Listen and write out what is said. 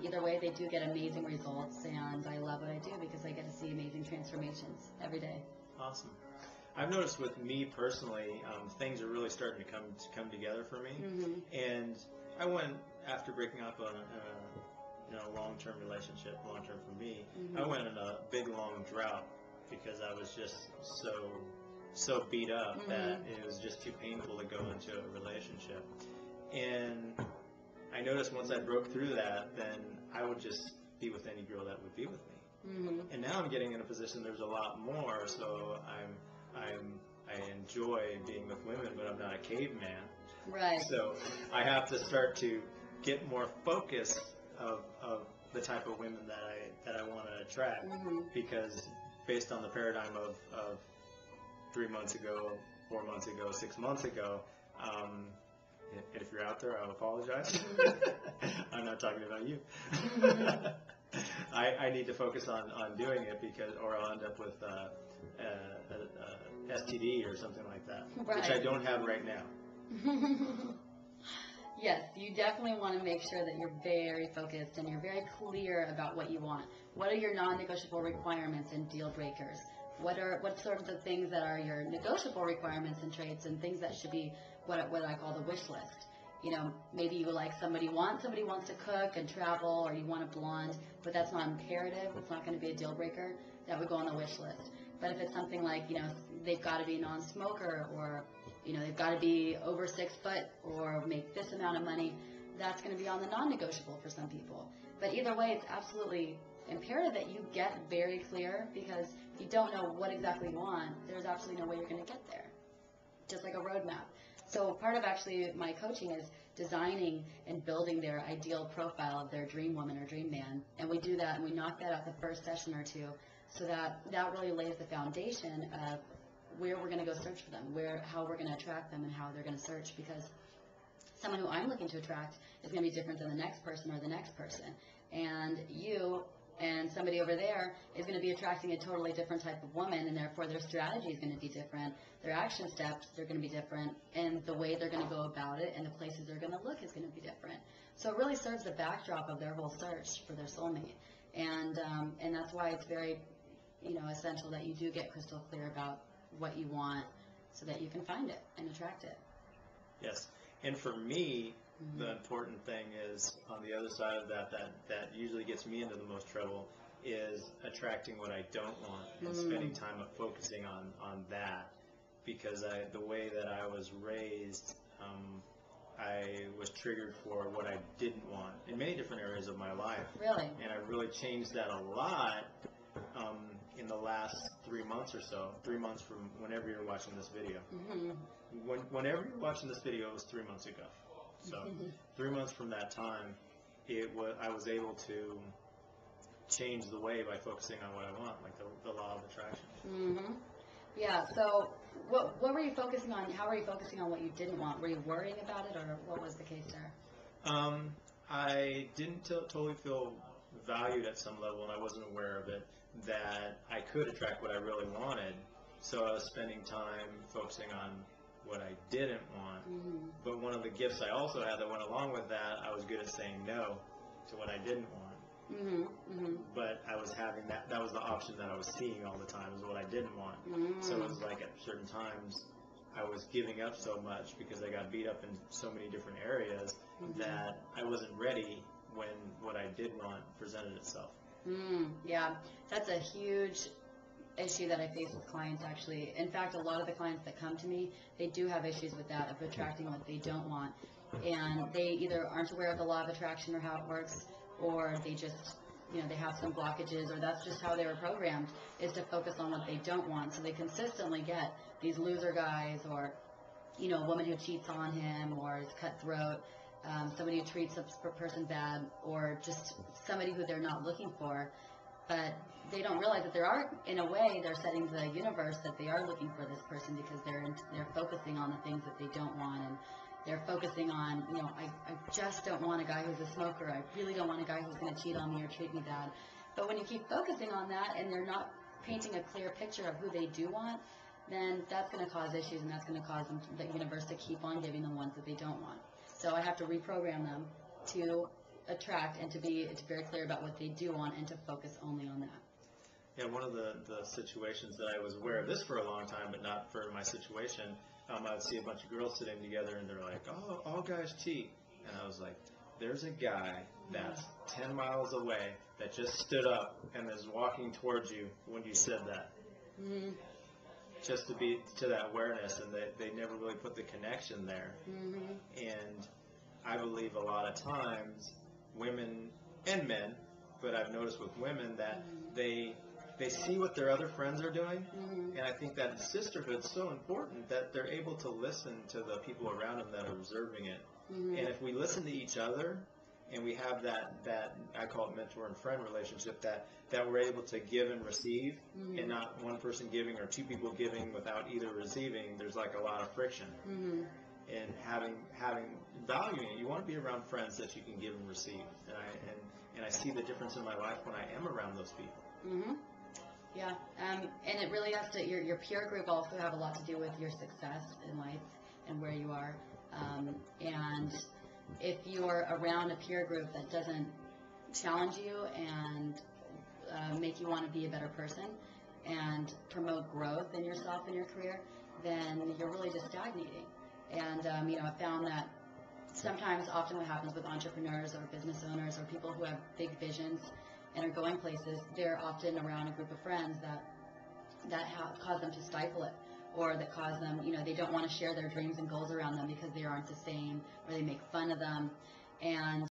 either way, they do get amazing results, and I love what I do because I get to see amazing transformations every day. Awesome. I've noticed with me personally, things are really starting to come together for me. And I went, after breaking up on a long-term relationship, long-term for me, I went in a big long drought because I was just so beat up that it was just too painful to go into a relationship. And I noticed once I broke through that, then I would just be with any girl that would be with me. And now I'm getting in a position there's a lot more, so I enjoy being with women, but I'm not a caveman. Right. So I have to start to get more focus of the type of women that I want to attract, because based on the paradigm of 3 months ago, 4 months ago, 6 months ago, if you're out there, I'll apologize. I'm not talking about you. I need to focus on doing it or I'll end up with STD or something like that, which I don't have right now. Yes, you definitely want to make sure that you're very focused and you're very clear about what you want. What are your non-negotiable requirements and deal breakers? What sort of the things that are your negotiable requirements and traits, and things that should be what I call the wish list? You know, maybe you like somebody wants to cook and travel, or you want a blonde, but that's not imperative. It's not going to be a deal breaker. That would go on the wish list. But if it's something like, you know, they've got to be a non-smoker, or, you know, they've got to be over 6 foot or make this amount of money, that's going to be on the non-negotiable for some people. But either way, it's absolutely imperative that you get very clear, because if you don't know what exactly you want, there's absolutely no way you're going to get there. Just like a roadmap. So part of actually my coaching is designing and building their ideal profile of their dream woman or dream man. And we do that, and we knock that out the first session or two, so that really lays the foundation of where we're going to go search for them, how we're going to attract them, and how they're going to search. Because someone who I'm looking to attract is going to be different than the next person or the next person. And you and somebody over there is going to be attracting a totally different type of woman, and therefore their strategy is going to be different. Their action steps, they're going to be different, and the way they're going to go about it and the places they're going to look is going to be different. So it really serves the backdrop of their whole search for their soulmate. And that's why it's very, you know, essential that you do get crystal clear about what you want, so that you can find it and attract it. Yes. And for me, the important thing is, on the other side of that usually gets me into the most trouble, is attracting what I don't want and spending time focusing on that. Because the way that I was raised, I was triggered for what I didn't want in many different areas of my life. Really? And I really changed that a lot in the last 3 months or so. 3 months from whenever you're watching this video. Whenever you're watching this video, it was 3 months ago. So 3 months from that time, I was able to change the way by focusing on what I want, like the law of attraction. Yeah, so what were you focusing on? How were you focusing on what you didn't want? Were you worrying about it, or what was the case there? I didn't totally feel valued at some level, and I wasn't aware of it, that I could attract what I really wanted. So I was spending time focusing on what I didn't want. But one of the gifts I also had that went along with that, I was good at saying no to what I didn't want. But I was having that was the option that I was seeing all the time, is what I didn't want. So it was like at certain times I was giving up so much because I got beat up in so many different areas that I wasn't ready when what I did want presented itself. Yeah, that's a huge issue that I face with clients, actually. In fact, a lot of the clients that come to me, they do have issues with that, of attracting what they don't want. And they either aren't aware of the law of attraction or how it works, or they just, you know, they have some blockages, or that's just how they were programmed, is to focus on what they don't want. So they consistently get these loser guys, or, you know, a woman who cheats on him, or is cutthroat, somebody who treats a person bad, or just somebody who they're not looking for. But they don't realize that in a way, they're setting the universe that they are looking for this person, because they're focusing on the things that they don't want, and they're focusing on, you know, I just don't want a guy who's a smoker. I really don't want a guy who's going to cheat on me or treat me bad. But when you keep focusing on that, and they're not painting a clear picture of who they do want, then that's going to cause issues, and that's going to cause the universe to keep on giving them ones that they don't want. So I have to reprogram them to attract and to be very clear about what they do want and to focus only on that. Yeah, one of the situations that I was aware of this for a long time, but not for my situation, I would see a bunch of girls sitting together and they're like, oh, all guys cheat. And I was like, there's a guy that's 10 miles away that just stood up and is walking towards you when you said that. Mm-hmm. Just to be to that awareness, and they never really put the connection there. Mm-hmm. And I believe a lot of times, women and men, but I've noticed with women that they see what their other friends are doing, and I think that sisterhood's so important that they're able to listen to the people around them that are observing it. And if we listen to each other, and we have that I call it mentor and friend relationship, that we're able to give and receive, and not one person giving or two people giving without either receiving, there's like a lot of friction. And having valuing it, you want to be around friends that you can give and receive. And I see the difference in my life when I am around those people. Yeah, and it really has to, your peer group also have a lot to do with your success in life and where you are. And if you're around a peer group that doesn't challenge you and make you want to be a better person and promote growth in yourself and your career, then you're really just stagnating. And, I found that often what happens with entrepreneurs or business owners or people who have big visions and are going places, they're often around a group of friends that cause them to stifle it, or that cause them, they don't want to share their dreams and goals around them because they aren't the same, or they make fun of them. And